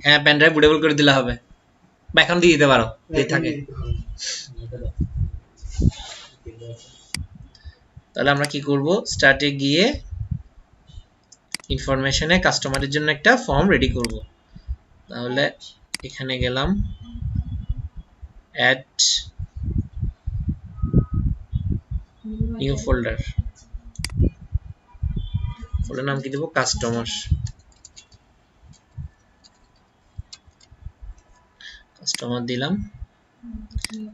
হ্যাঁ pen drive bootable করে দিলে হবে, বা এখন দিয়ে দিতে পারো যদি থাকে। তাহলে আমরা কি করব, স্টার্টে গিয়ে ইনফরমেশনে কাস্টমারের জন্য একটা ফর্ম রেডি করব। তাহলে এখানে গেলাম, অ্যাড নিউ ফোল্ডার, ফোল্ডার নাম কি দেব, কাস্টমার। কাস্টমার দিলাম,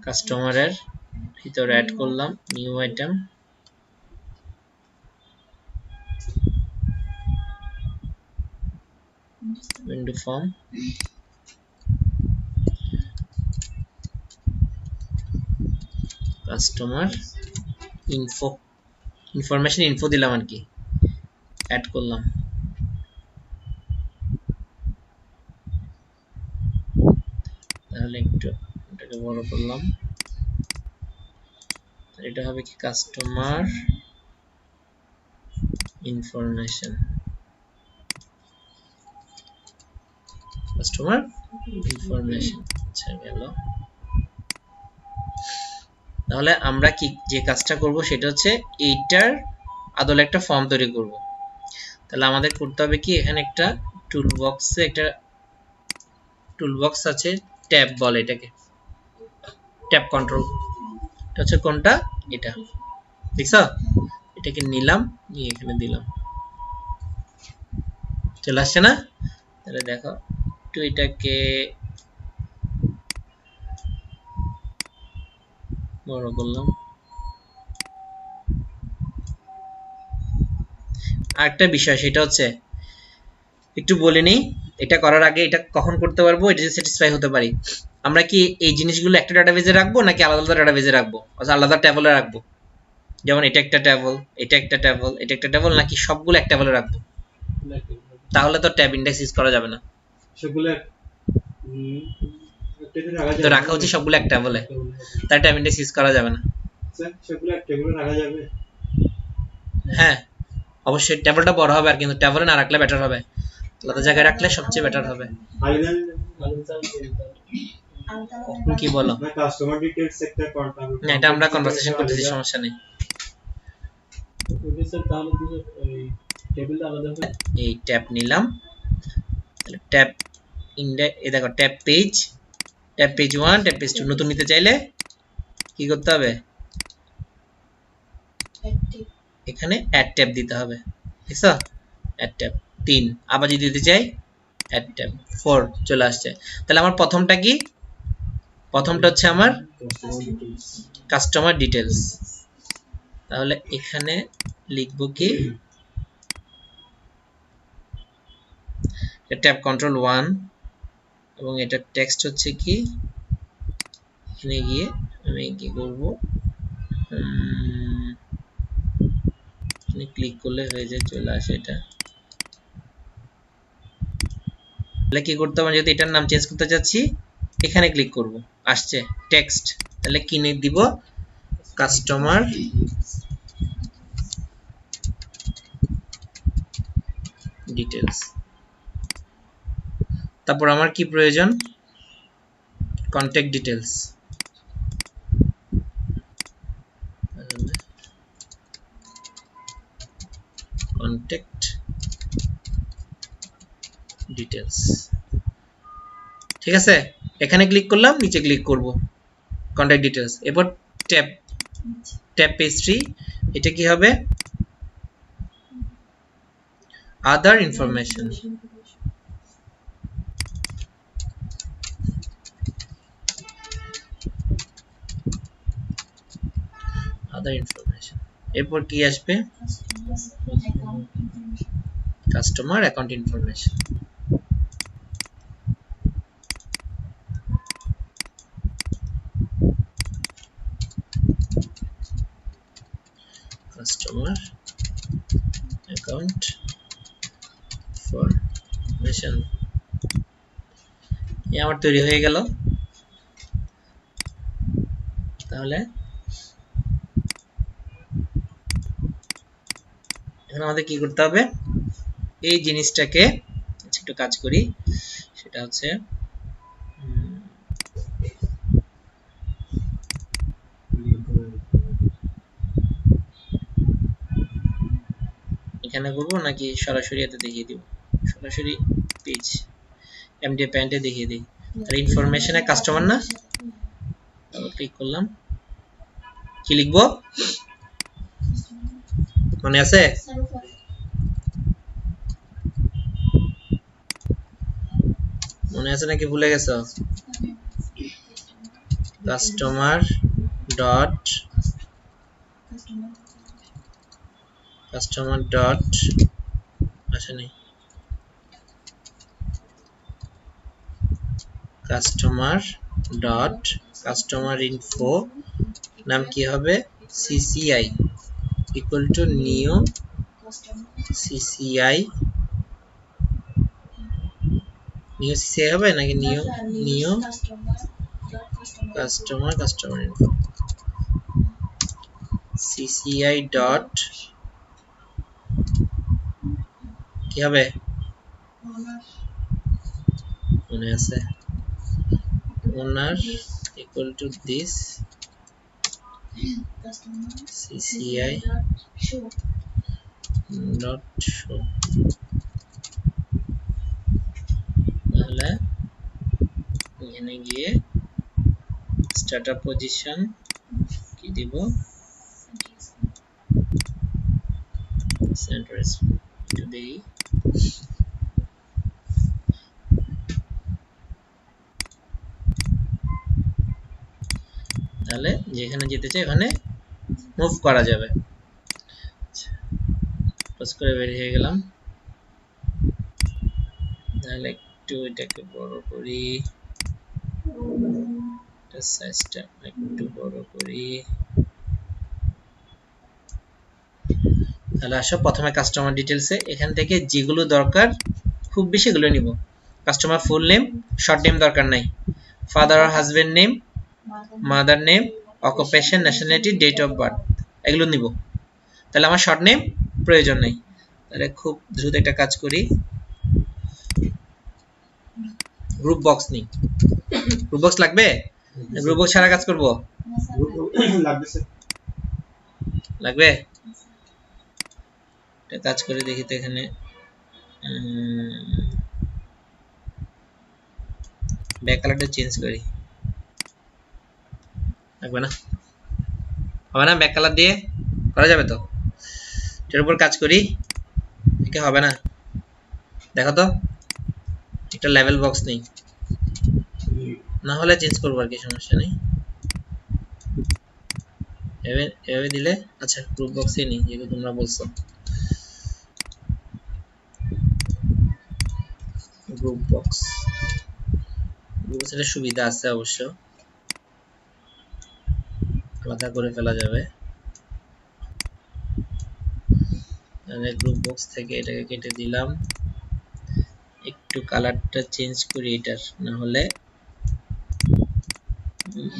কাস্টমারের ভিতরে অ্যাড করলাম new item, window form, customer info, information info দিলাম আর কি, অ্যাড করলাম। তাহলে একটু এটাকে বড় করলাম, এটা হবে কি কাস্টমার ইনফরমেশন, কাস্টমার ইনফরমেশন। আচ্ছা গেল। তাহলে আমরা কি যে কাজটা করব সেটা হচ্ছে এইটার আদলে একটা ফর্ম তৈরি করব। তাহলে আমাদের করতে হবে কি, এখানে একটা টুলবক্সে একটা টুলবক্স আছে, ট্যাব বলে এটাকে, ট্যাব কন্ট্রোল। এটা হচ্ছে কোনটা, এটা দেখছো, এটাকে নিলাম, নিয়ে এখানে দিলাম, চলে আসছে না? তাহলে দেখো একটু এটাকে বড় করলাম। আরেকটা বিষয় সেটা হচ্ছে একটু বলে নেই, এটা করার আগে এটা কখন করতে পারবো, এটা যে স্যাটিসফাই হতে পারি। আমরা কি এই জিনিসগুলো একটা ডাটাবেজে রাখবো নাকি আলাদা আলাদা ডাটাবেজে রাখবো, আলাদা ট্যাবলে রাখবো? যেমন এটা একটা ট্যাবল, এটা একটা ট্যাবল, এটা একটা ট্যাবল, নাকি সবগুলো এক ট্যাবলে রাখবো? তাহলে তো ট্যাব ইন্ডেক্স ইউজ করা যাবে না, সবগুলো তো রাখা উচিত সবগুলো এক ট্যাবলে, তাই ট্যাব ইন্ডেক্স ইউজ করা যাবে না। সবগুলো এক ট্যাবলে রাখা যাবে, হ্যাঁ অবশ্যই ট্যাবলটা বড় হবে, আর কিন্তু ট্যাবলে না রাখলে বেটার হবে, আলাদা জায়গায় রাখলে সবচেয়ে বেটার হবে। কি বলো, কাস্টমার ডিটেইলস একটা কন্টাক্ট, না এটা আমরা কনভারসেশন করতেছি, সমস্যা নেই। এই ট্যাব নিলাম, তাহলে ট্যাব ইন্ডেক্স, এই দেখো tab page, tab page 1, tab page 2 নতুন নিতে চাইলে কি করতে হবে, এখানে অ্যাড ট্যাব দিতে হবে, দেখছো অ্যাড ট্যাব 3, আবার যদি দিতে চাই অ্যাড ট্যাব 4 চলে আসছে। তাহলে আমার প্রথমটা কি, প্রথমটা হচ্ছে আমার কাস্টমার ডিটেইলস। তাহলে এখানে লিখব কি, ট্যাব কন্ট্রোল 1, এবং এটা টেক্সট হচ্ছে কি, এখানে গিয়ে আমি কি করব, এখানে ক্লিক করলে হয়ে যায়, চলে আসে এটা। তাহলে কি করতে হবে, যদি এটার নাম চেঞ্জ করতে যাচ্ছি এখানে ক্লিক করব, আসছে টেক্সট, তাহলে কি নিয়ে দিব, কাস্টমার ডিটেইলস। তারপর আমার কি প্রয়োজন, কন্টাক্ট ডিটেইলস, কন্টাক্ট ডিটেইলস, ঠিক আছে। এখানে ক্লিক করলাম, নিচে ক্লিক করব কন্টাক্ট ডিটেইলস। এরপর ট্যাব, ট্যাব পেজ 3, এটা কি হবে, আদার ইনফরমেশন, আদার ইনফরমেশন। এরপর কি আসবে, customer account information, customer account information. এই আমার তৈরি হয়ে গেল। তাহলে এখন আমাদের কি করতে হবে, এই জিনিসটাকে একটু কাজ করি, সেটা এটা হচ্ছে এখানে করব নাকি সরাসরি এতে দেখিয়ে দিব? সরাসরি পেজ এমডি প্যান্টে দেখিয়ে দিই। আর ইনফরমেশনে কাস্টমার না, ডাবল ক্লিক করলাম, কি লিখবো মনে আছে? মনে আছে নাকি ভুলে গেছো? কাস্টমার ডট আসেনি, কাস্টমার ডট কাস্টমার ইনফো নাম কি হবে? CCI equal to new CCI, new CCI হবে নাকি new customer info CCI dot কি হবে মনে আছে? Owner equal to this CCI dot show. তাহলে এখানে গিয়ে স্টার্টআপ পজিশন কি দিব? সেন্টার টুডে তাহলে যেখানে যেতে চাই ওখানে মুভ করা যাবে। ক্লোজ করে বের হয়ে গেলাম। তাহলে একটু এটাকে বড় করি, এটা সাইজটা একটু বড় করি। তাহলে আসো প্রথমে কাস্টমার ডিটেইলসে এখান থেকে যেগুলো দরকার খুব বেশি গুলো নিব। Customer full name, short name দরকার নাই, ফাদার আর husband name, mother name, occupation, nationality, date of birth এগুলো নিব। তাহলে আমার শর্ট নেম প্রয়োজন নেই। তাহলে খুব দ্রুত একটা কাজ করি, গ্রুপ বক্স নেই। গ্রুপ বক্স লাগবে? গ্রুপ বক্স ছাড়া কাজ করব? লাগবে। একটা কাজ করে দেখি তো, এখানে ব্যাক কালারটা চেঞ্জ করি। লাগবে না? হবে না? ব্যাক কালার দিয়ে করা যাবে তো? এটার উপর কাজ করি, এটা হবে না। দেখো তো, একটা লেভেল বক্স নেই, না হলে চেঞ্জ করবো আর কি, সমস্যা নেই। এভাবে দিলে আচ্ছা গ্রুপ বক্সই নেই যেহেতু তোমরা বলছো। গ্রুপ বক্স এর সুবিধা আছে অবশ্য, আলাদা করে ফেলা যাবে। তাহলে গ্রুপ বক্স থেকে এটাকে কেটে দিলাম, একটু কালারটা চেঞ্জ করি এটার, না হলে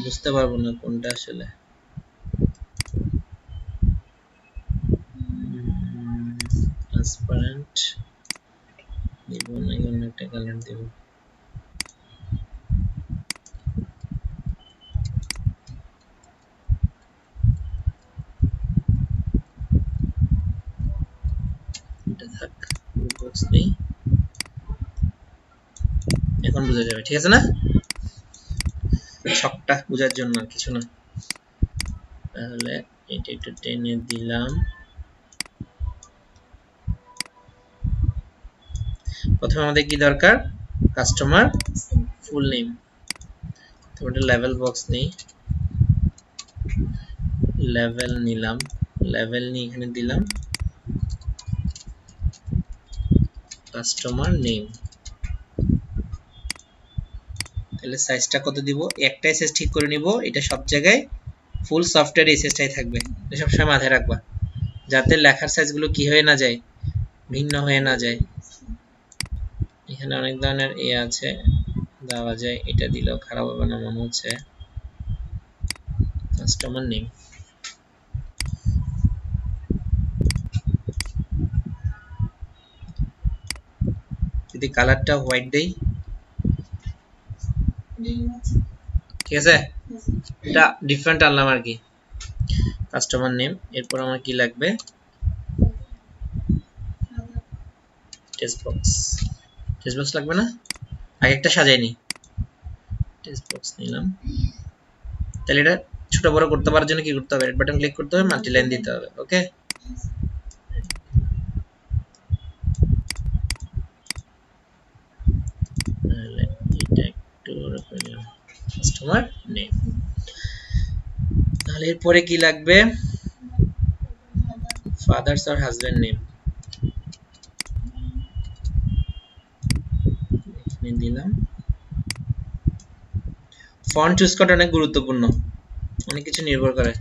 বুঝতে পারবো না কোনটা আসলে। ট্রান্সপারেন্ট দিব না, অন্য একটা কালার দেব। এটা থাক, গ্রুপ বক্স নেই, এখন বোঝা যাবে, ঠিক আছে না? ছকটা বোঝার জন্য আর কিছু না। তাহলে এটা একটু টেনে দিলাম। প্রথমে আমাদের কি দরকার? Customer full name. তারপরে লেভেল বক্স নেই, লেভেল নিলাম, লেভেল নিয়ে এখানে দিলাম কাস্টমার নেম। তাহলে সাইজটা কত দিব? একটা এসএস ঠিক করে নিব, এটা সব জায়গায় ফুল সফটওয়্যার এসএসটাই থাকবে, এটা সবসময় মাথায় রাখবা যাতে লেখার সাইজগুলো কি হয়ে না যায়, ভিন্ন হয়ে না যায়। এখানে অনেক ধরনের আছে দেওয়া যায়, এটা দিলেও খারাপ হবে না মনে হচ্ছে। কাস্টমার নেম, যদি কালারটা হোয়াইট দেই ঠিক আছে, এটা ডিফারেন্ট আনলাম আর কি। কাস্টমার নেম, এরপর আমার কি লাগবে, টেক্সট বক্স লাগবে না, আগে একটা সাজাইনি, টেক্সট বক্স নিলাম। তাহলে এটা ছোট বড় করতে পারার জন্য কি করতে হবে, এড বাটন ক্লিক করতে হবে, মাল্টি লাইন দিতে হবে। ওকে, এটা একটু কাস্টমার নেম। তাহলে এরপরে কি লাগবে, ফাদার্স আর হাজবেন্ড নেম দিলাম। ফন্ট চুজ করাটা অনেক গুরুত্বপূর্ণ, অনেক কিছু নির্ভর করে।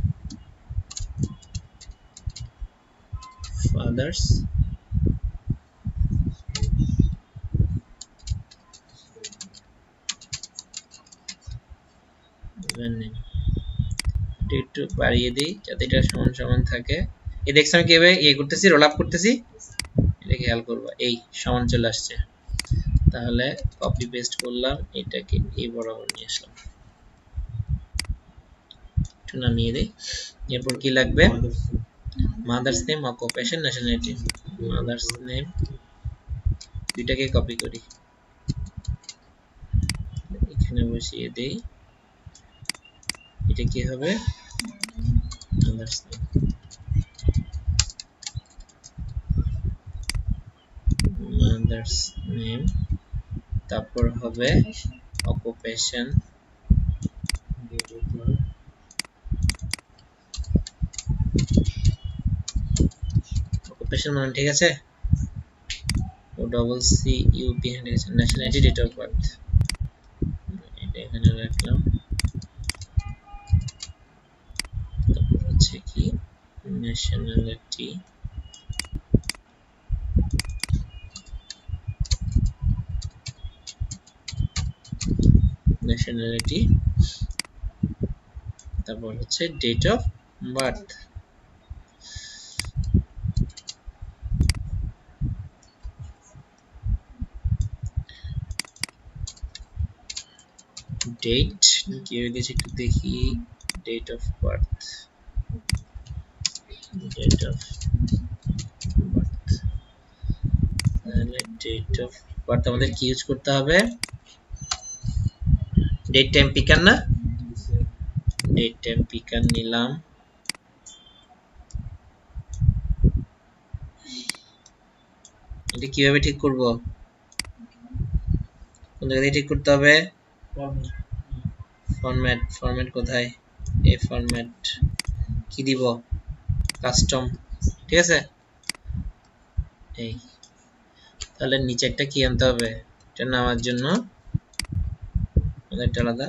ফাদার্স নেম একটু বাড়িয়ে দিই যাতে এটা সমান সমান থাকে। এই দেখছো আমি কিভাবে ইয়ে করতেছি, রোল আপ করতেছি, এটা খেয়াল করবো, এই সমান চলে আসছে। তাহলে কপি পেস্ট করলাম, এটাকে এই বরাবর নিয়ে আসলাম, একটু নামিয়ে দিই। এরপর কি লাগবে, mother's name, occupation, nationality. Mother's name দুইটাকে কপি করি, এখানে বসিয়ে দেই। এটা কি হবে, মাদার্স নেম, মাদার্স নেম, তারপর হবে অকুপেশন, অকুপেশন মানে ঠিক আছে, O double C U P, nationality, date of birth, এটা এখানে রাখলাম। তারপর হচ্ছে কি ন্যাশনালিটি, ন্যাশনালিটি, তারপর হচ্ছে ডেট অফ বার্থ। ডেট কি হয়ে গেছে একটু দেখি, date of birth, date of birth, তাহলে ডেট অফ বার্থ আমাদের কি ইউজ করতে হবে, ডেট টাইম পিকার না, ডেট টাইম পিকার নিলাম। এটা কিভাবে ঠিক করব, কোন জায়গা থেকে ঠিক করতে হবে, ফরম্যাট, ফরম্যাট কোথায়, এই ফরম্যাট কি দিব, কাস্টম, ঠিক আছে। এই তাহলে নিচে একটা কি আনতে হবে, এটা নামার জন্য একটা আলাদা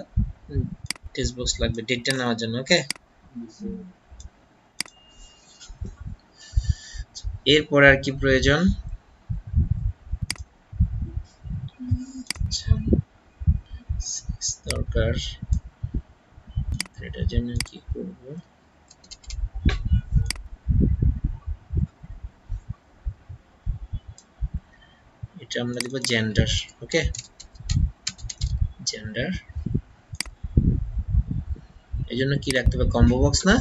টেক্সট বক্স লাগবে, ডেটটা নেওয়ার জন্য। ওকে, এরপর আর কি প্রয়োজন, দরকার, এটার জন্য কি করব, এটা আমরা দিব জেন্ডার। ওকে, জেন্ডার, এই জন্য কি রাখতে হবে, কম্বো বক্স না,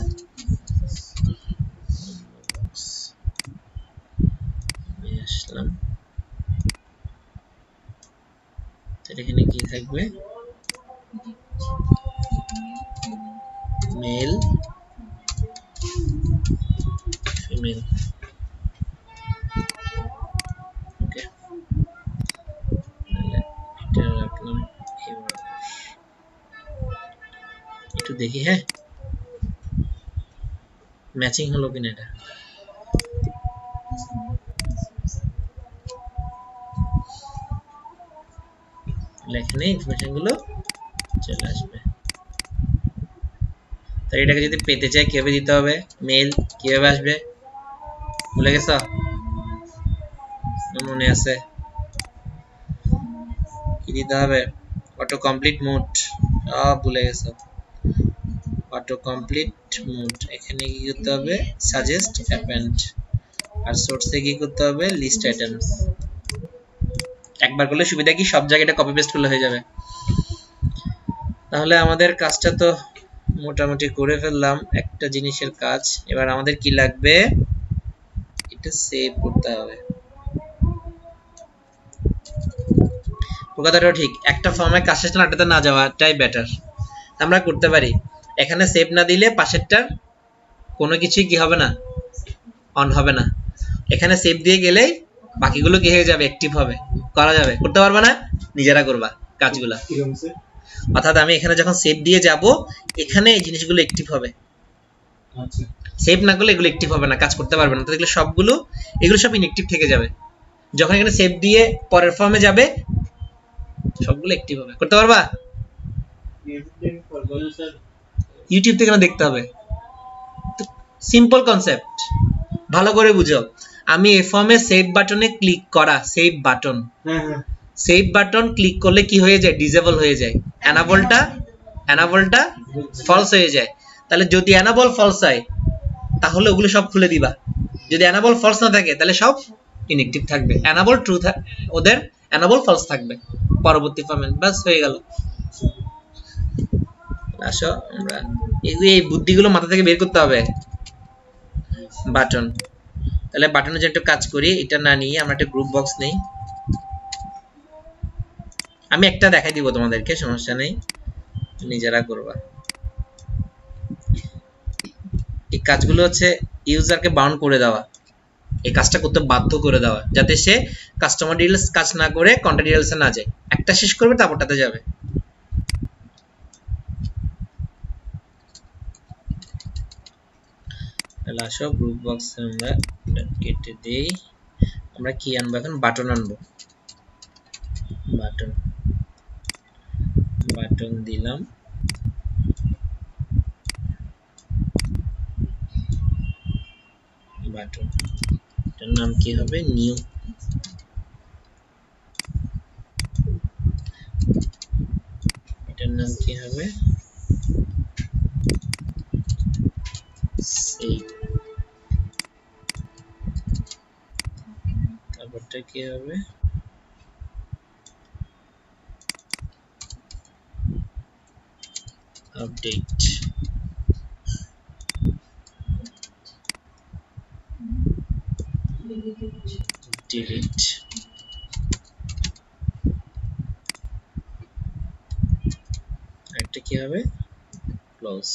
আসলাম। এখানে কি থাকবে, মেল ফিমেল। ওকে, এটা রাখলাম, একটু দেখি হ্যাঁ ম্যাচিং হলো কিনা, এটা এখানে ইনফরমেশন গুলো চলে আসবে। তাই এটাকে যদি পেতে চাই কিভাবে দিতে হবে, মেল কিভাবে আসবে ভুলে গেছ, মনে আছে, কি দিতে হবে, অটো কমপ্লিট মোড, সব ভুলে গেছো, অটো কমপ্লিট মোড। এখানে কি করতে হবে, সাজেস্ট অ্যাপেন্ড, আর সোর্সে কি করতে হবে, লিস্ট আইটেমস। একবার করলে সুবিধা কি, সব জায়গায় এটা কপি পেস্ট করলে হয়ে যাবে। তাহলে আমাদের কাজটা তো মোটামুটি করে ফেললাম, একটা জিনিসের কাজ। এবার আমাদের কি লাগবে, এটা সেভ করতে হবে। কথাটাও ঠিক, একটা ফর্মে কাজ শেষ না আটটাতে না যাওয়াটাই বেটার। আমরা করতে পারি এখানে সেভ না দিলে পাশেরটার কোনো কিছুই কি হবে না, অন হবে না। এখানে সেভ দিয়ে গেলেই বাকিগুলো কি হয়ে যাবে, অ্যাক্টিভ হবে, করা যাবে। করতে পারবে না, নিজেরা করবা কাজগুলা। অর্থাৎ আমি এখানে যখন সেভ দিয়ে যাব, এখানে এই জিনিসগুলো অ্যাক্টিভ হবে। সেভ না করলে এগুলো অ্যাক্টিভ হবে না, কাজ করতে পারবে না। তো দেখলে সবগুলো, এগুলো সব ইনঅ্যাক্টিভ থেকে যাবে। যখন এখানে সেভ দিয়ে পরের ফর্মে যাবে, সবগুলো অ্যাক্টিভ হবে। করতে পারবা? ইউটিউব থেকে না দেখতে হবে। সিম্পল কনসেপ্ট, ভালো করে বুঝো। আমি এই ফর্মে সেভ বাটনে ক্লিক করা, save button, save button click করলে কি হয়ে যায়, ডিসেবল হয়ে যায়, এনাবলটা ফলস হয়ে যায়। তাহলে যদি এনাবল ফলস হয় তাহলে ওগুলো সব খুলে দিবা। যদি এনাবল ফলস না থাকে তাহলে সব ইনঅ্যাক্টিভ থাকবে। এনাবল ট্রু, ওদের এনাবল ফলস থাকবে পরবর্তী ফর্মে। বাস হয়ে গেল। আসো আমরা এই বুদ্ধিগুলো মাথা থেকে বের করতে হবে। বাটন, তাহলে বাটনের যে একটা কাজ করি, এটা না নিয়ে আমরা একটা গ্রুপ বক্স নেই। আমি একটা দেখাই দিব তোমাদেরকে, সমস্যা নেই, নিজেরা করবা। এই কাজগুলো হচ্ছে ইউজারকে বাউন্ড করে দেওয়া, এই কাজটা করতে বাধ্য করে দেওয়া, যাতে সে কাস্টমার ডিটেইলস কাজ না করে কন্ট্যাক্ট ডিটেইলসে না যায়। একটা শেষ করবে তারপরটাতে যাবে। তাহলে আসো গ্রুপ বক্সে আমরা কেটে দেই। আমরা কি আনবো এখন, বাটন আনবো। বাটন, বাটন দিলাম। বাটন, এটার নাম কি হবে, নিউ। এটার নাম কি হবে, সেভ। তারপরটা কি হবে, আপডেট। ডিলিট। একটা কি হবে, ক্লোজ।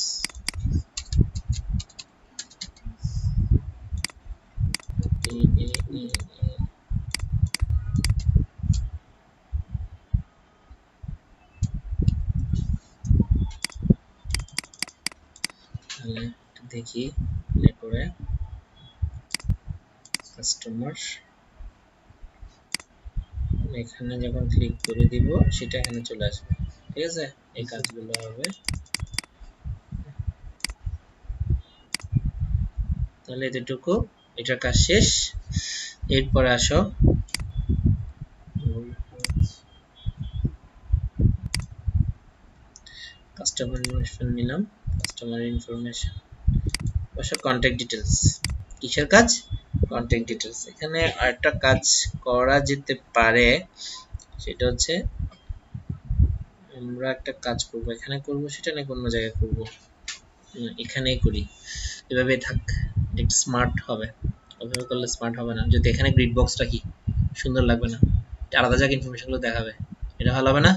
তাহলে দেখি প্লে করে, কাস্টমার এখানে যখন ক্লিক করে দিব সেটা এখানে চলে আসবে। ঠিক আছে, এই কাজগুলো হবে। তাহলে এতটুকু, এটার কাজ শেষ। এরপরে আসো কাস্টমার ইনফরমেশন নিলাম, কাস্টমার ইনফরমেশন অবশ্য কন্ট্যাক্ট ডিটেইলস। কিসের কাজ, কন্ট্যাক্ট ডিটেইলস। এখানে আরেকটা কাজ করা যেতে পারে, সেটা হচ্ছে আমরা একটা কাজ করব, এখানে করব সেটা না অন্য জায়গায় করব, এখানেই করি। এভাবে থাক, একটু স্মার্ট হবে। ওইভাবে করলে স্মার্ট হবে না। যদি এখানে গ্রিড বক্স রাখি সুন্দর লাগবে না, আলাদা জায়গায় ইনফরমেশনগুলো দেখাবে, এটা ভালো হবে না।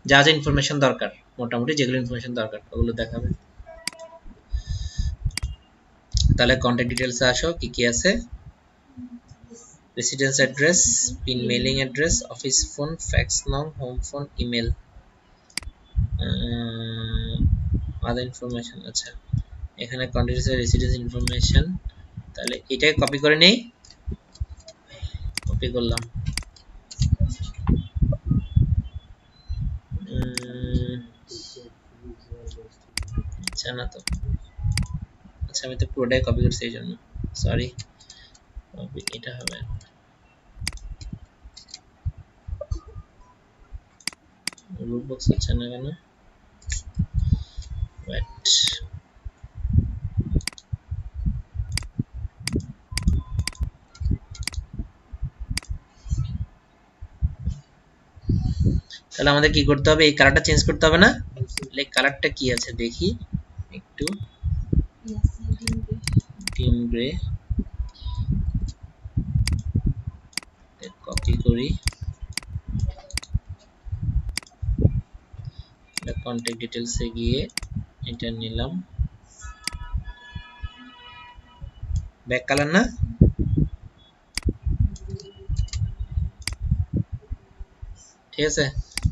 যা যা ইনফরমেশন দরকার, মোটামুটি যেগুলো ইনফরমেশন দরকার ওগুলো দেখাবে। তাহলে কন্ট্যাক্ট ডিটেইলসে আসো, কি কি আছে, residence address, pin mailing address, office phone, fax নং, home phone, email, other information. আচ্ছা, এখানে কন্ট্যাক্ট রেসিডেন্স ইনফরমেশন, তাহলে এটাকে কপি করে নেই, কপি করলাম। আচ্ছা না তো, আচ্ছা আমি তো পুরোটাই কপি করছি এই জন্য সরি, কপি এটা হবে। গ্রুপ বক্স হচ্ছে না কেন, ওয়েট, তাহলে আমাদের কি করতে হবে, এই কালারটা চেঞ্জ করতে হবে না। তাহলে কালারটা কি আছে দেখি একটু, ডিম গ্রে, কপি করি, কন্টাক্ট ডিটেলসে গিয়ে এটা নিলাম, ব্যাক কালার না, ঠিক আছে।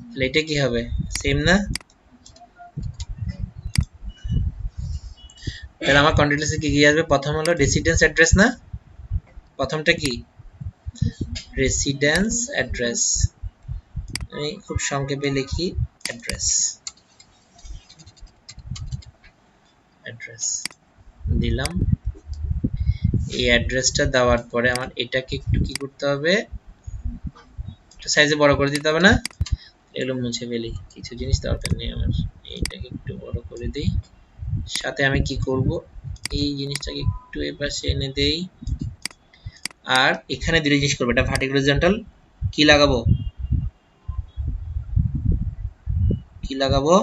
তাহলে এটা কি হবে, সেম না? তাহলে আমার কন্টাক্ট ডিটেলসে কি আসবে, প্রথম হলো রেসিডেন্স অ্যাড্রেস না, প্রথমটা কি রেসিডেন্স অ্যাড্রেস, আমি খুব সংক্ষেপে লিখি অ্যাড্রেস, অ্যাড্রেস দিলাম। এই অ্যাড্রেসটা দেওয়ার পরে আমার এটাকে একটু কি করতে হবে, সাইজে বড় করে দিতে হবে না, এগুলো মুছে ফেলি, কিছু জিনিস দরকার নেই আমার, এইটাকে একটু বড় করে দিই। সাথে আমি কি করব, এই জিনিসটাকে একটু এপাশে এনে দেই, আর এখানে দুটো জিনিস করবো, এটা ভার্টিক্যাল হরিজন্টাল কি লাগাবো, কি লাগাবো,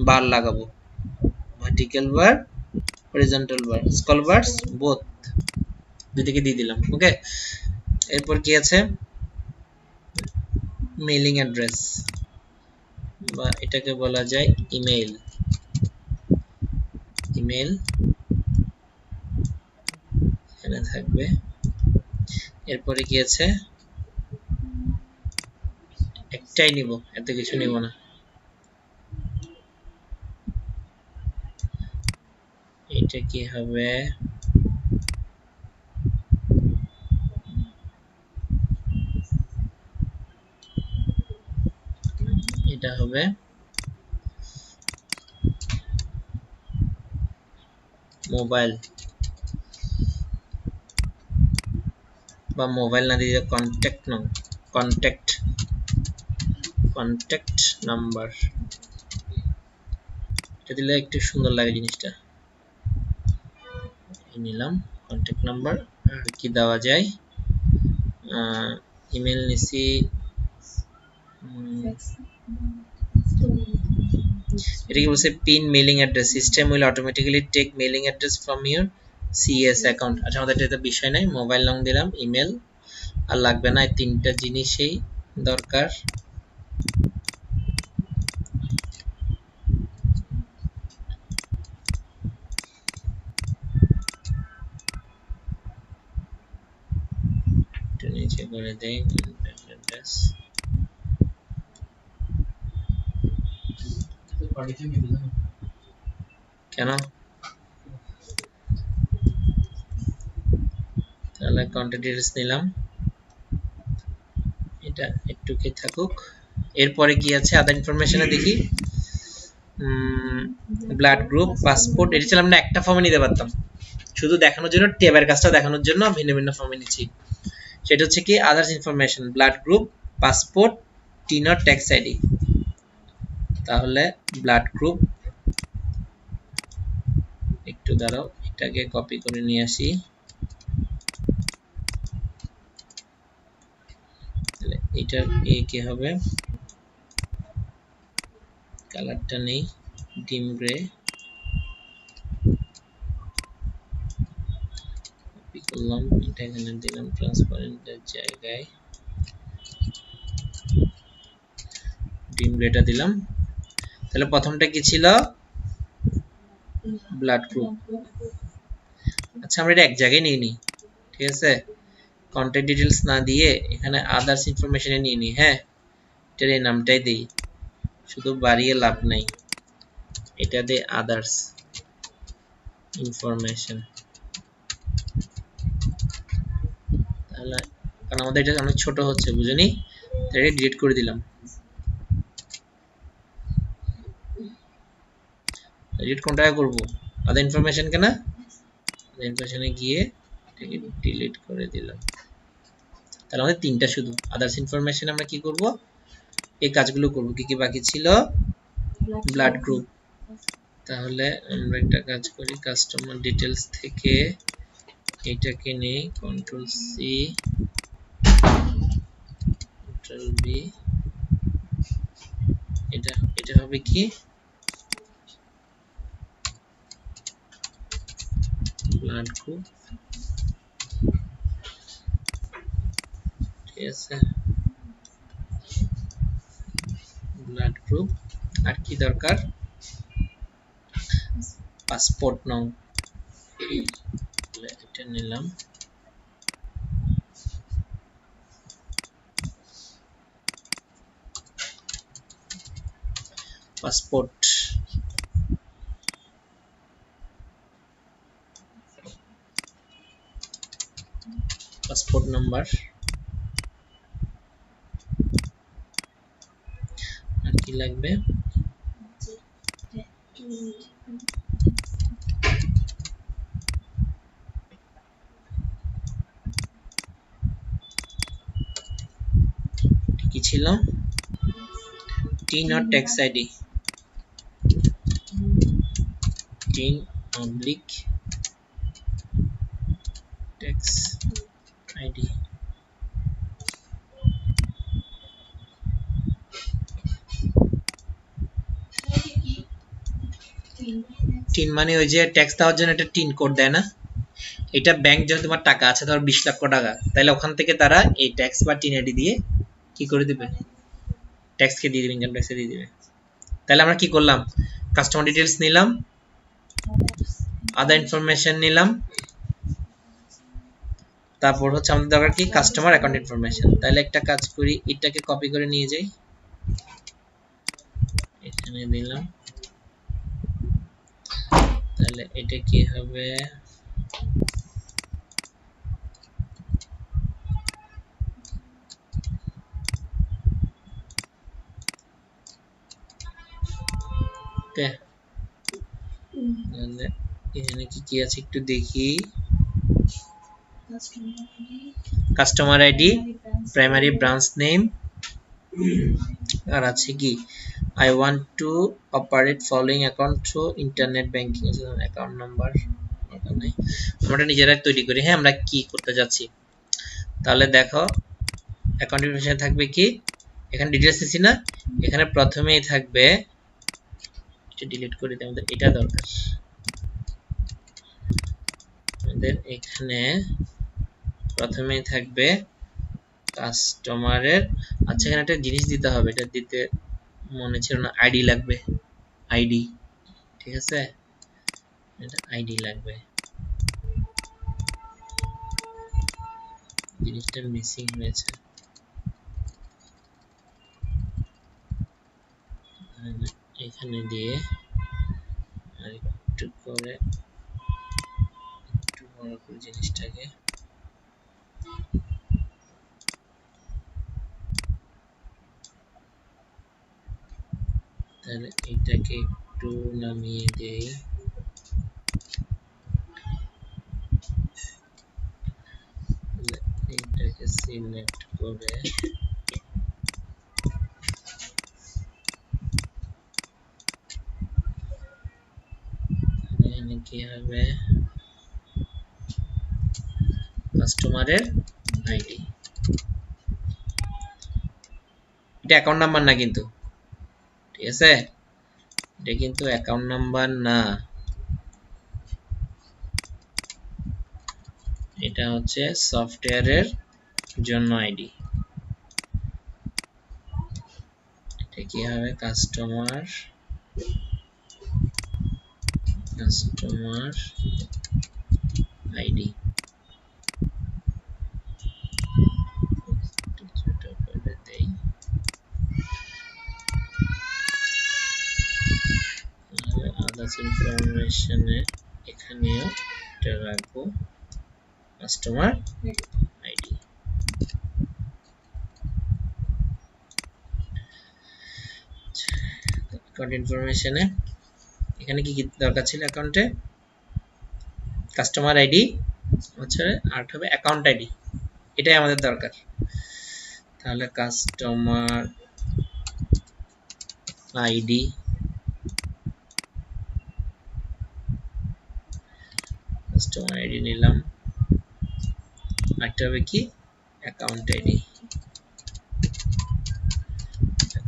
বার লাগাবো, ভার্টিক্যাল বার, হরিজন্টাল বার, স্কল বারস বোথ, দুটিকে দিয়ে দিলাম। ওকে, এরপর কি আছে, মেইলিং অ্যাড্রেস বা এটাকে বলা যায় ইমেল, ইমেল এখানে থাকবে। এরপরে কি আছে, একটাই নিব, এত কিছু নিব না, এটা কি হবে, এটা হবে মোবাইল, বা মোবাইল না দিয়ে কন্ট্যাক্ট নাম, কন্ট্যাক্ট, কন্ট্যাক্ট নাম্বার, এটা দিলে একটু সুন্দর লাগে জিনিসটা, নিলাম কন্ট্যাক্ট নাম্বার। আর কি দেওয়া যায়, ইমেল নিছি, এটা কি বলছে, pin mailing address, system will automatically take mailing address from your CS account. আচ্ছা, আমাদের এটা বিষয় নাই, মোবাইল নাম দিলাম, ইমেল আর লাগবে না, এই তিনটা জিনিসই দরকার। একটু নিচে করে দেই, অ্যাড্রেস কেন, তাহলে কন্টাক্ট ডিটেইলস নিলাম, এটা একটু কি থাকুক। এরপরে কি আছে আদার ইনফরমেশনে দেখি, ব্লাড গ্রুপ, পাসপোর্ট, এটা ছিল আমরা একটা ফর্মে নিতে পারতাম, শুধু দেখানোর জন্য, ট্যাবের কাজটা দেখানোর জন্য ভিন্ন ভিন্ন ফর্মে নিচ্ছি। সেটা হচ্ছে কি others information, blood group, passport, টিনর ট্যাক্স আইডি। তাহলে ব্লাড গ্রুপ, একটু দাঁড়াও, এটাকে কপি করে নিয়ে আসি, তাহলে এটার কি হবে, কালারটা নেই, ডিম গ্রে, কপি করলাম, এটা এখানে দিলাম ট্রান্সপারেন্টের জায়গায়, ডিম গ্রেটা দিলাম। তাহলে প্রথমটা কি ছিল, ব্লাড গ্রুপ। আচ্ছা, আমরা এটা এক জায়গায় নিয়ে নিই, ঠিক আছে, কন্ট্যাক্ট ডিটেইলস না দিয়ে এখানে আদার্স ইনফরমেশনে নিয়ে নিই। হ্যাঁ, এটার এই নামটাই দিই, শুধু বাড়িয়ে লাভ নাই, এটা দে আদার্স ইনফরমেশন। তাহলে কারণ আমাদের এটা অনেক ছোট হচ্ছে, বুঝুনি, তাই ডিলিট করে দিলাম, ডিলিট কোনটা করব, আদার ইনফরমেশন কেন, আদার ইনফরমেশনে গিয়ে এটাকে ডিলিট করে দিলাম। তাহলে আমাদের তিনটা শুধু আদার্স ইনফরমেশন, আমরা কি করব, এই কাজগুলো করব। কি কি বাকি ছিল, ব্লাড গ্রুপ, তাহলে আমরা একটা কাজ করি, কাস্টমার ডিটেইলস থেকে এটাকে নেই, কন্ট্রোল সি, কন্ট্রোল বি, এটা এটা হবে কি ব্লাড গ্রুপ, ঠিক আছে, ব্লাড গ্রুপ। আর কি দরকার, পাসপোর্ট নং, এটা নিলাম। Passport, passport number. আর কি লাগবে, কি ছিল, tin or tax ID, tin oblique tax ID। Tin মানে ওই যে ট্যাক্স দেওয়ার জন্য একটা টিন কোড দেয় না, এটা ব্যাংক যখন তোমার টাকা আছে ধর 20 লক্ষ টাকা, তাহলে ওখান থেকে তারা এই ট্যাক্স বা টিন আইডি দিয়ে কি করে দিবে, ট্যাক্স কে দিয়ে দিবে, ইনকাম ট্যাক্সে দিয়ে দিবে। তাহলে আমরা কি করলাম, কাস্টমার ডিটেইলস নিলাম, আদার ইনফরমেশন নিলাম, তারপর হচ্ছে আমাদের দরকার কি কাস্টমার অ্যাকাউন্ট ইনফরমেশন। তাহলে একটা কাজ করি, এটাকে কপি করে নিয়ে যাই, এখানে দিলাম। তাহলে এটা কি হবে, ওকে। তাহলে এখানে কি কি আছে একটু দেখি, customer ID, primary branch name, আর আছে কি I want to operate following account through internet banking, account number আমরা নিজেরাই তৈরি করি। হ্যাঁ, আমরা কি করতে যাচ্ছি, তাহলে দেখো অ্যাকাউন্ট ইনফরমেশন থাকবে কি, এখানে ডিটেইলস দিছি না, এখানে প্রথমেই থাকবে, এটা ডিলিট করে দিই, আমাদের এটা দরকার, আমাদের এখানে প্রথমেই থাকবে কাস্টমারের, আচ্ছা এখানে একটা জিনিস দিতে হবে, এটা দিতে মনে ছিল না, আইডি লাগবে, আইডি, ঠিক আছে, এটা আইডি লাগবে, জিনিসটা মিসিং হয়েছে। এখানে দিয়ে আর একটু করে একটু বড় করে জিনিসটাকে, তাহলে এটাকে একটু নামিয়ে দেই, এটাকে সিলেক্ট করে এখানে কি হবে, কাস্টমারের আইডি, এটা অ্যাকাউন্ট নাম্বার না কিন্তু, ঠিক আছে, এটা কিন্তু অ্যাকাউন্ট নাম্বার না, এটা হচ্ছে সফটওয়্যারের জন্য আইডি। এটা কি হবে, কাস্টমার আইডি, আদার্স ইনফরমেশনে এখানেও এটা রাখবো, কাস্টমার আইডি। অ্যাকাউন্ট ইনফরমেশনে এখানে কি কি দরকার ছিল, অ্যাকাউন্টে কাস্টমার আইডি হচ্ছে, আর হবে অ্যাকাউন্ট আইডি, এটাই আমাদের দরকার। তাহলে কাস্টমার আইডি, কাস্টমার আইডি নিলাম, একটা হবে কি অ্যাকাউন্ট আইডি,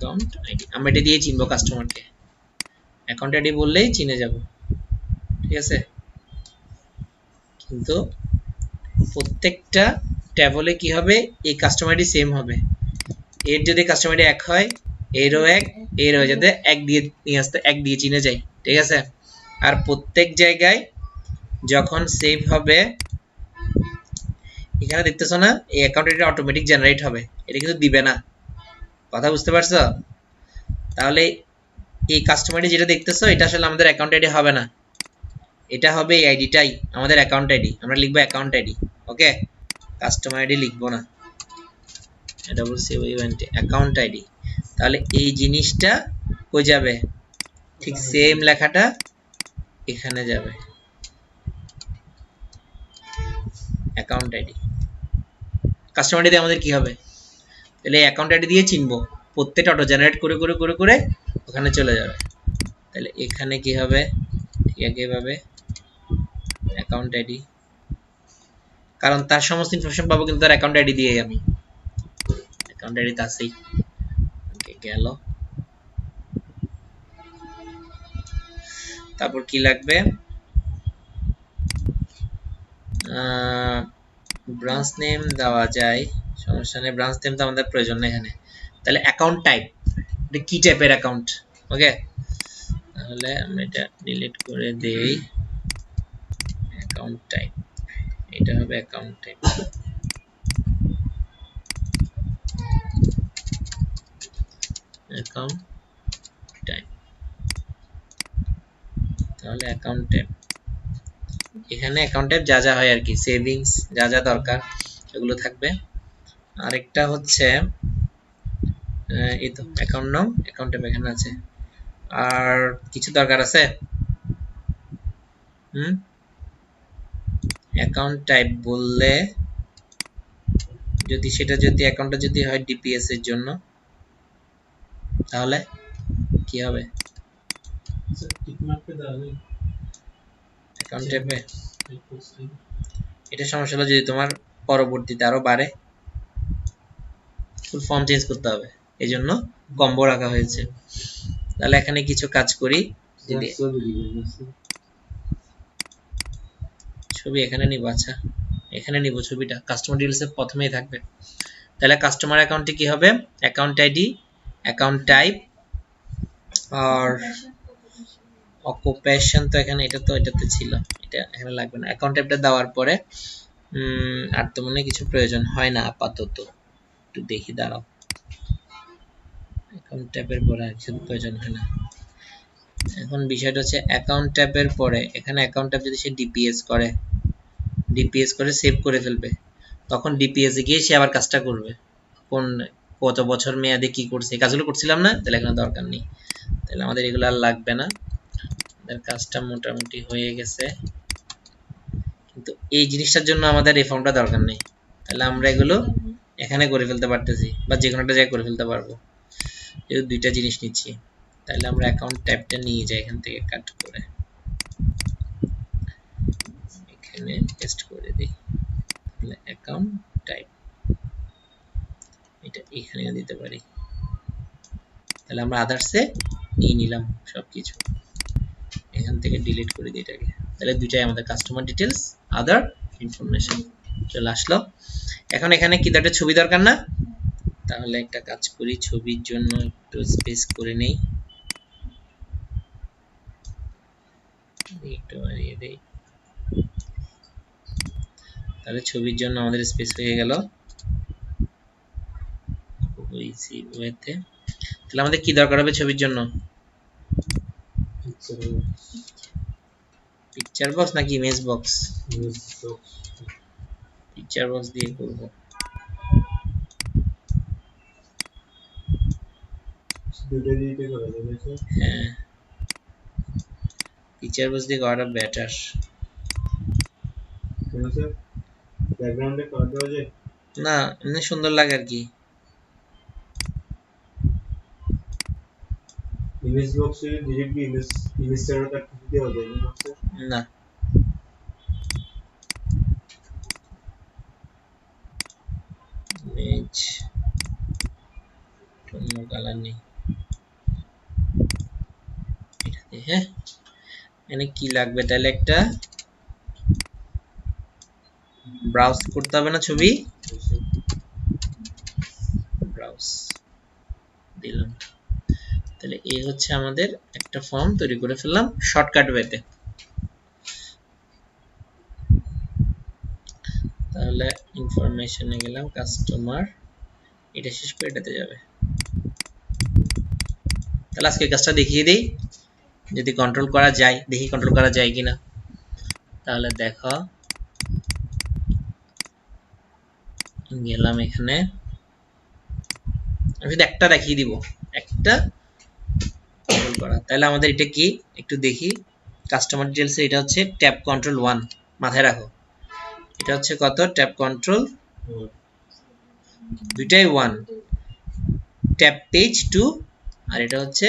অ্যাকাউন্ট আইডি আমরা এটা দিয়ে চিনবো কাস্টমারকে অ্যাকাউন্ট আইডি বললেই চিনে যাব ঠিক আছে কিন্তু প্রত্যেকটা ট্যাবলে কি হবে এই কাস্টমার আইডি সেম হবে এর যদি কাস্টমার আইডি এক হয় এরও এক এর হয়ে যাতে এক দিয়ে নিয়ে আসতে এক দিয়ে চিনে যায় ঠিক আছে আর প্রত্যেক জায়গায় যখন সেভ হবে এখানে দেখতেছো না এই অ্যাকাউন্ট আইডি অটোমেটিক জেনারেট হবে এটা কিন্তু দিবে না কথা বুঝতে পারছো তাহলে এই কাস্টমার আইডি যেটা দেখতেছো এটা আসলে আমাদের অ্যাকাউন্ট আইডি হবে না এটা হবে এই আইডিটাই আমাদের অ্যাকাউন্ট আইডি আমরা লিখবো অ্যাকাউন্ট আইডি ওকে কাস্টমার আইডি লিখবো না এটা বলছি ওই অ্যাকাউন্ট আইডি তাহলে এই জিনিসটা কই যাবে ঠিক সেম লেখাটা এখানে যাবে অ্যাকাউন্ট আইডি কাস্টমার আইডি আমাদের কি হবে তাহলে অ্যাকাউন্ট আইডি দিয়ে চিনবো প্রত্যেকটা অটো জেনারেট করে করে করে করে ওখানে চলে যাবে তাহলে এখানে কি হবে ঠিক একইভাবে অ্যাকাউন্ট আইডি কারণ তার সমস্ত ইনফরমেশন পাবো কিন্তু তার অ্যাকাউন্ট আইডি দিয়ে আমি অ্যাকাউন্ট আইডি তাছেই ওকে গেল তারপর কি লাগবে ব্রাঞ্চ নেম দেওয়া যায় সমস্যা নেই ব্রাঞ্চ নেম তো আমাদের প্রয়োজন নেই এখানে তাহলে অ্যাকাউন্ট টাইপ এটা কি টাইপের অ্যাকাউন্ট ওকে তাহলে আমরা এটা ডিলিট করে দেই অ্যাকাউন্ট টাইপ এটা হবে অ্যাকাউন্ট টাইপ অ্যাকাউন্ট টাইপ তাহলে অ্যাকাউন্ট টাইপ এখানে অ্যাকাউন্ট টাইপ যা যা হয় আর কি সেভিংস যা যা দরকার এগুলো থাকবে আরেকটা হচ্ছে এই তো অ্যাকাউন্ট নাম অ্যাকাউন্ট টাইপ এখানে আছে আর কিছু দরকার আছে অ্যাকাউন্ট টাইপ বললে যদি সেটা যদি অ্যাকাউন্টটা যদি হয় ডিপিএস এর জন্য তাহলে কি হবে অ্যাকাউন্ট টাইপে এটা সমস্যা হলো যদি তোমার পরবর্তীতে আরো বাড়ে ফুল ফর্ম চেঞ্জ করতে হবে এইজন্য কম্বো রাখা হয়েছে তাহলে এখানে কিছু কাজ করি ছবি এখানে নিব আচ্ছা এখানে নিব ছবিটা কাস্টমার ডিটেইলস এর প্রথমেই থাকবে তাহলে কাস্টমার অ্যাকাউন্টে কি হবে অ্যাকাউন্ট আইডি অ্যাকাউন্ট টাইপ আর অকুপেশন তো এখানে এটা তো এটাতে ছিল এটা এখানে লাগবে না অ্যাকাউন্ট টাইপটা দেওয়ার পরে আর তো মনে কিছু প্রয়োজন হয় না আপাতত একটু দেখি দাঁড়াও অ্যাকাউন্ট টাইপের পরে আর কিছু প্রয়োজন হয় না এখন বিষয়টা হচ্ছে অ্যাকাউন্ট ট্যাবের পরে এখানে অ্যাকাউন্ট ট্যাব যদি সে ডিপিএস করে সেভ করে ফেলবে তখন ডিপিএস এ গিয়ে সে আবার কাজটা করবে কোন কত বছর মেয়াদে কি করছে কাজগুলো করছিলাম না তাহলে এখানে দরকার নেই তাহলে আমাদের এগুলো আর লাগবে না আমাদের কাজটা মোটামুটি হয়ে গেছে কিন্তু এই জিনিসটার জন্য আমাদের এই ফর্মটা দরকার নেই তাহলে আমরা এগুলো এখানে করে ফেলতে পারতেছি বা যে কোনো একটা জায়গায় করে ফেলতে পারবো যেহেতু দুইটা জিনিস নিচ্ছি তাহলে আমরা অ্যাকাউন্ট ট্যাবটা নিয়ে যাই এখান থেকে কাট করে এখানে পেস্ট করে দেই তাহলে অ্যাকাউন্ট টাইপ এটা এখানে দিতে পারি তাহলে আমরা আদার্সে নিয়ে নিলাম সবকিছু এখান থেকে ডিলিট করে দিই এটাকে তাহলে দুইটাই আমাদের কাস্টমার ডিটেইলস আদার ইনফরমেশন চলে আসলো এখন এখানে কি একটা ছবি দরকার না তাহলে একটা কাজ করি ছবির জন্য একটু স্পেস করে নেই একটু বাড়িয়ে দেই তাহলে ছবির জন্য আমাদের স্পেস হয়ে গেল ইজি ওয়েতে তাহলে আমাদের কি দরকার হবে ছবির জন্য পিকচার বক্স নাকি ইমেজ বক্স পিকচার বক্স দিয়ে করব হ্যাঁ পিকচার বক্স দিয়ে করাটা বেটার ব্যাকগ্রাউন্ডে কাট দেওয়া যায় না এমনি সুন্দর লাগে আর কি ইমেজ বক্সে ডিরেক্টলি ইমেজ ছাড়া কাট দেওয়া যায় না ইমেজ কোনো কালার নেই হ্যাঁ এখানে কি লাগবে তাহলে একটা ব্রাউজ করতে হবে না ছবি ব্রাউজ দিলাম তাহলে এই হচ্ছে আমাদের একটা ফর্ম তৈরি করে ফেললাম শর্টকাট ওয়েতে তাহলে ইনফরমেশনে গেলাম কাস্টমার এটা শেষ করে এটাতে যাবে তাহলে আজকে কাজটা দেখিয়ে দেই যদি কন্ট্রোল করা যায় দেখি কন্ট্রোল করা যায় কিনা তাহলে দেখো গেলাম এখানে আমি শুধু একটা দেখিয়ে দিব একটা কন্ট্রোল করা তাহলে আমাদের এটা কি একটু দেখি কাস্টমার ডিটেইলস এটা হচ্ছে ট্যাব কন্ট্রোল 1 মাথায় রাখো এটা হচ্ছে কত ট্যাব কন্ট্রোল দুইটাই 1 ট্যাব পেজ 2 আর এটা হচ্ছে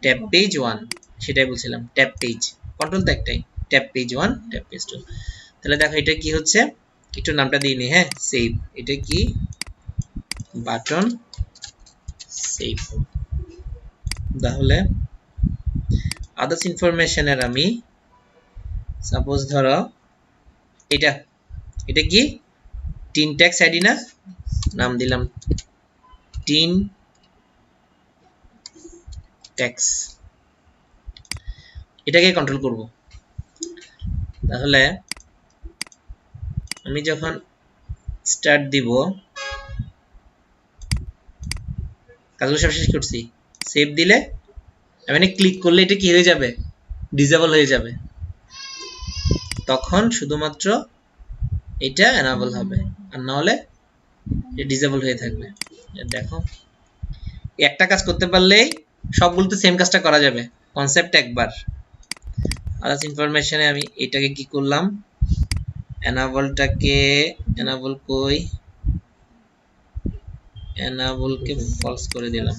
ট্যাব পেজ 1 সেটাই বলছিলাম ট্যাব পেজ কন্ট্রোল তো একটাই ট্যাব পেজ 1 ট্যাব পেজ 2 তাহলে দেখো এটা কি হচ্ছে একটু নামটা দিয়ে নি হ্যাঁ সেভ এটা কি বাটন সেভ তাহলে আদার্স ইনফরমেশনের আমি সাপোজ ধরো এটা কি টিন ট্যাক্স আইডি না নাম দিলাম টিন ট্যাক্স এটাকে কন্ট্রোল করব তাহলে আমি যখন স্টার্ট দিব কাজগুলো সব শেষ করছি সেভ দিলে আমি ক্লিক করলে এটা কি হয়ে যাবে ডিসেবল হয়ে যাবে তখন শুধুমাত্র এটা এনাবল হবে আর না হলে এটা ডিসেবল হয়ে থাকবে দেখো একটা কাজ করতে পারলেই সবগুলোতে সেম কাজটা করা যাবে কনসেপ্ট একবার আদার্স ইনফরমেশনে আমি এটাকে কি করলাম এনাবলটাকে এনাবল কই এনাবলকে ফলস করে দিলাম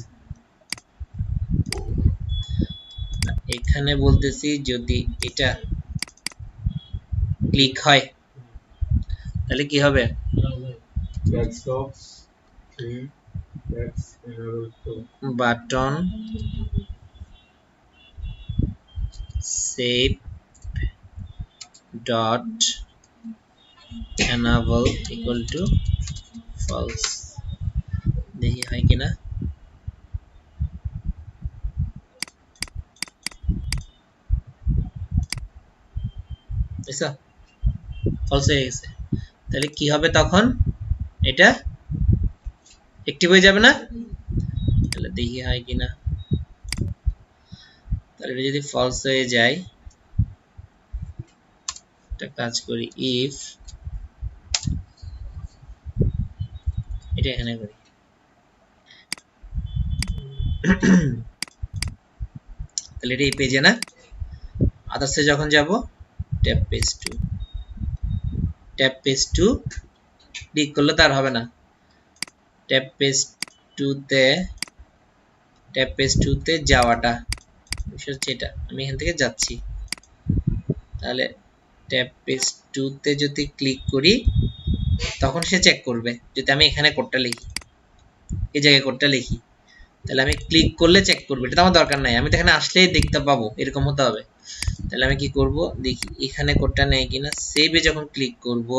এখানে বলতেছি যদি এটা ক্লিক হয় তাহলে কি হবে button save dot enable equal to false দেখি হয় কিনা false হয়ে গেছে তাহলে কি হবে তখন এটা অ্যাক্টিভ হয়ে যাবে না তাহলে দেখি হয় কিনা তাহলে এটা যদি false হয়ে যায় একটা কাজ করি if এটা এখানে করি তাহলে এটা এই পেজে না আদার্সে যখন যাব tab page 2 tab page 2 click করলে তার হবে না ট্যাব পেজ 2 তে যাওয়াটা হচ্ছে এটা আমি এখান থেকে যাচ্ছি তাহলে ট্যাব পেজ 2 তে যদি ক্লিক করি তখন সে চেক করবে যদি আমি এখানে কোডটা লিখি এই জায়গায় কোডটা লিখি তাহলে আমি ক্লিক করলে চেক করবে এটা তো আমার দরকার নাই আমি তো এখানে আসলেই দেখতে পাবো এরকম হতে হবে তাহলে আমি কি করব দেখি এখানে কোডটা নেই কিনা সেভে যখন ক্লিক করব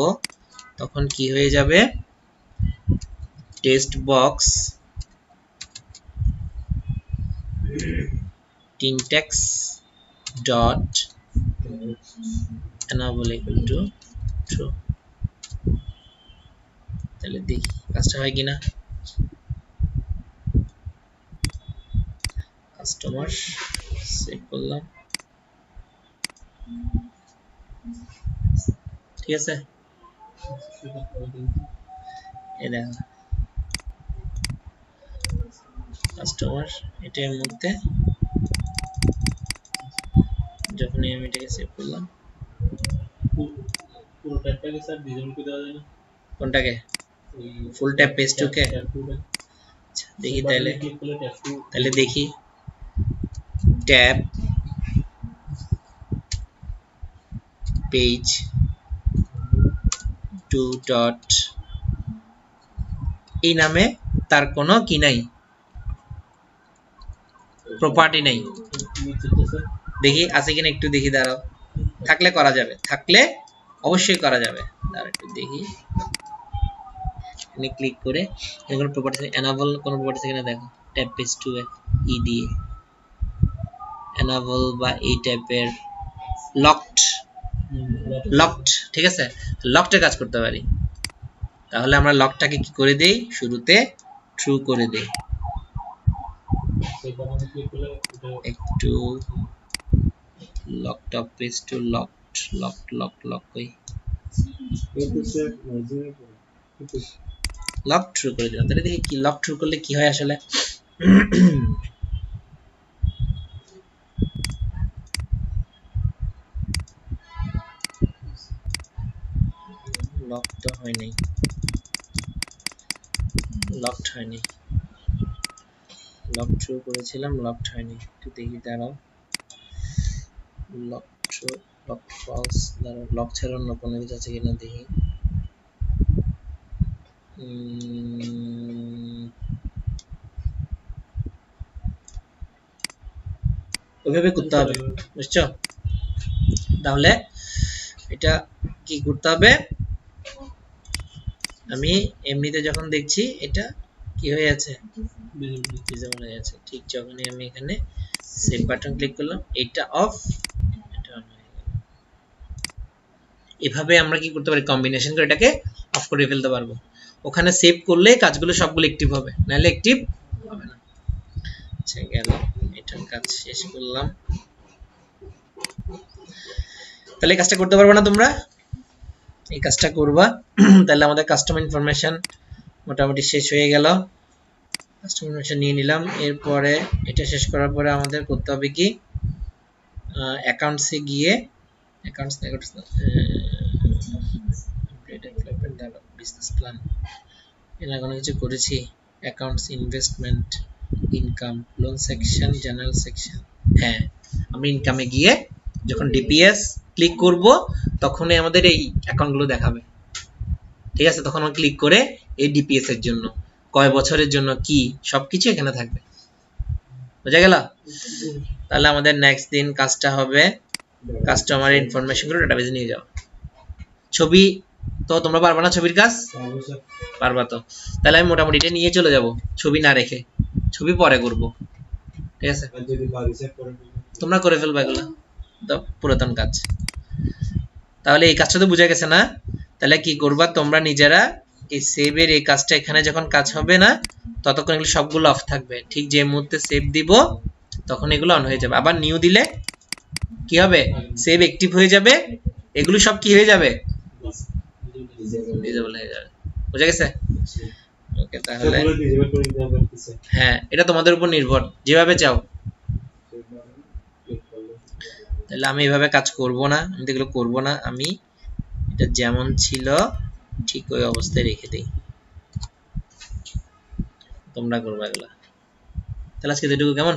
তখন কি হয়ে যাবে text box tintex dot enable equal to true তাহলে দেখি কাজটা হয় কিনা কাস্টমার সেভ করলাম ঠিক আছে এই দেখো কাস্টমার এটার মধ্যে যখন আমি এটাকে সেভ করলাম পুরো ট্যাবটাকে স্যার ডিসেবল করে দেওয়া যায় না কোনটাকে ফুল ট্যাব পেজ 2 কে দেখি তাহলে দেখি ট্যাব পেজ 2 ডট এই নামে তার কোনো কি নাই প্রপার্টি নাই দেখি আছে কিনা একটু দেখি, দাঁড়াও। থাকলে করা যাবে, থাকলে অবশ্যই করা যাবে। দাঁড়াও একটু দেখি, এখানে ক্লিক করে এগুলো প্রপার্টিস এনাবল কোন প্রপার্টিস এখানে দেখো, ট্যাব পেজ টু ই দিয়ে এনাবল বা এই টাইপের লকড, লকড, ঠিক আছে, লকডে কাজ করতে পারি। তাহলে আমরা লকটাকে কি করে দেই, শুরুতে ট্রু করে দেই। একটু locked of page to locked, lock কই, লক ট্রু করে দিলাম। তাহলে দেখি কি লক ট্রু করলে কি হয় আসলে। লক তো হয়নি, লকড হয়নি, লক ট্রু করেছিলাম, লকড হয়নি। একটু দেখি, দাঁড়াও। লক ট্রু, লক ফলস, দাঁড়াও, লক ছাড়া অন্য কোনো কিছু আছে কিনা দেখি। ওইভাবে করতে হবে, বুঝছো? তাহলে এটা কি করতে হবে, আমি এমনিতে যখন দেখছি এটা কি হয়ে আছে, ভিজিবল হয়ে আছে। ঠিক যখনই আমি এখানে সেভ বাটন ক্লিক করলাম, এটা অফ, এটা অন হয়ে গেল। এভাবে আমরা কি করতে পারি, কম্বিনেশন করে এটাকে অফ করে ফেলতে পারবো। ওখানে সেভ করলে কাজগুলো সবগুলো অ্যাক্টিভ হবে, নাহলে অ্যাক্টিভ হবে না। আচ্ছা গেল, এটার কাজ শেষ করলাম। তাহলে এই কাজটা করতে পারবে না তোমরা, এই কাজটা করবা। তাহলে আমাদের কাস্টমার ইনফরমেশন মোটামুটি শেষ হয়ে গেল, কাস্টমার ইনফরমেশন নিয়ে নিলাম। এরপরে এটা শেষ করার পরে আমাদের করতে হবে কি, অ্যাকাউন্টসে গিয়ে, অ্যাকাউন্টস বিজনেস প্ল্যান, এর কোনো কিছু করেছি, accounts, investment, income, loan section, general section. হ্যাঁ, আমরা ইনকামে গিয়ে যখন ডিপিএস ক্লিক করব তখনই আমাদের এই অ্যাকাউন্টগুলো দেখাবে, ঠিক আছে? তখন আমরা ক্লিক করে এই ডিপিএস এর জন্য কয় বছরের জন্য কি সবকিছু এখানে থাকবে, বুঝা গেল? তাহলে আমাদের নেক্সট দিন কাজটা হবে কাস্টমার ইনফরমেশন গুলো ডাটাবেজে নিয়ে যাও। ছবি তো তোমরা পারবা না, ছবির কাজ পারবা তো? তাহলে আমি মোটামুটি এটা নিয়ে চলে যাব, ছবি না রেখে, ছবি পরে করব, ঠিক আছে? তোমরা করে ফেলবা এগুলো, তো পুরাতন কাজ। তাহলে এই কাজটা তো বুঝা গেছে না? তাহলে কি করবা তোমরা নিজেরা, এই সেভের এই কাজটা এখানে যখন কাজ হবে না ততক্ষণ এগুলো সবগুলো অফ থাকবে। ঠিক যে মুহূর্তে সেভ দিব তখন এগুলো অন হয়ে যাবে। আবার নিউ দিলে কি হবে, সেভ অ্যাক্টিভ হয়ে যাবে, এগুলো সব কি হয়ে যাবে, ডিসেবল হয়ে যাবে। বুঝা গেছে? ওকে, তাহলে হ্যাঁ, এটা তোমাদের উপর নির্ভর, যেভাবে চাও। তাহলে আমি এভাবে কাজ করব না, আমি এগুলো করব না, আমি এটা যেমন ছিল ঠিক ওই অবস্থায় রেখে দেই, তোমরা করবা এগুলা। তাহলে আজকে যেটুকু কেমন?